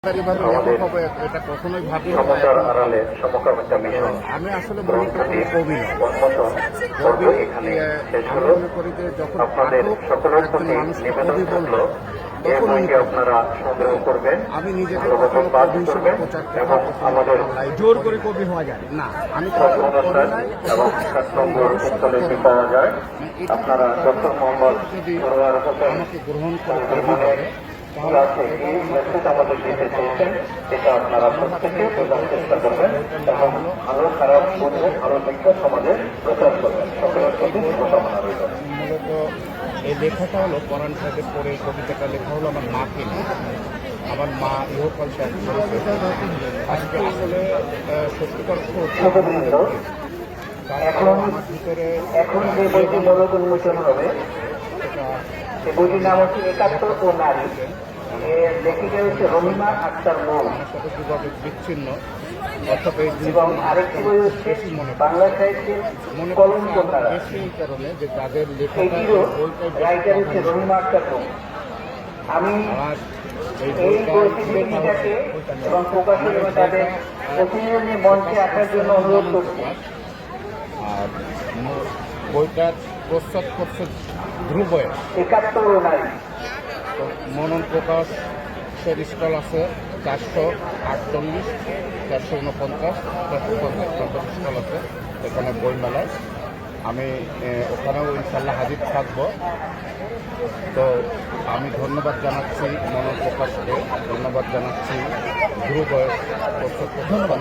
লেখক হবে এটা কখনোই ভাবি আমি আসলে মনে করি কবি কবি আমি মনে করি যে যখন পাঠক একজন মানুষকে কবি বলবো তখন আপনারা সংগ্রহ করবেন, আমি নিজেকে কখনো কবি হিসেবে প্রচার করি জোর করে কবি হওয়া যায় না। আমি কখনো করি নাই এবং 7 নম্বর স্থলে পাওয়া যায়। আপনারা ডক্টর মোহাম্মদ আমাকে গ্রহণ করে কবি বলে এই মেসেজ আমাদের দিতে চেয়েছেন, এটা আপনারা প্রত্যেকে বোঝার চেষ্টা করবেন এবং ভালো খারাপ বলবেন, ভালো দিকটা সমাজে প্রচার করবেন। সকলের প্রতি শুভকামনা রইল। মূলত এই লেখাটা হলো কোরআন সাহেবের পরে এই কবিতাটা লেখা হলো আমার মাকে নিয়ে। আমার মা ইহকাল ত্যাগ করেছে। আজকে আসলে সত্যিকার এখন যে বইটি মূলত উন্মোচন হবে সে বইটির নাম হচ্ছে ৭১ ও নারী। লেখিকা হচ্ছে রহিমা আক্তার মৌ। সাথে যোগাযোগ বিচ্ছিন্ন এবং আরেকটি বই হচ্ছে বাংলা সাহিত্যের কলঙ্ক তারা। এই কারণে যে তাদের এটিরও রাইটার হচ্ছে রহিমা আক্তার মৌ। আমি এই লেখিকাকে এবং প্রকাশক এবং তাদের প্রতিনিধি মঞ্চে আসার জন্য অনুরোধ করছি। আর বইটার প্রস্তাব করছে ধ্রুব ৭১ ও নারী। মনন প্রকাশের স্টল আছে 448, 449, 450 স্টল আছে এখানে বইমেলায়। আমি ওখানেও ইনশাল্লাহ হাজির থাকব। তো আমি ধন্যবাদ জানাচ্ছি মনন প্রকাশকে, ধন্যবাদ জানাচ্ছি ধ্রুব প্রস্তুত। ধন্যবাদ।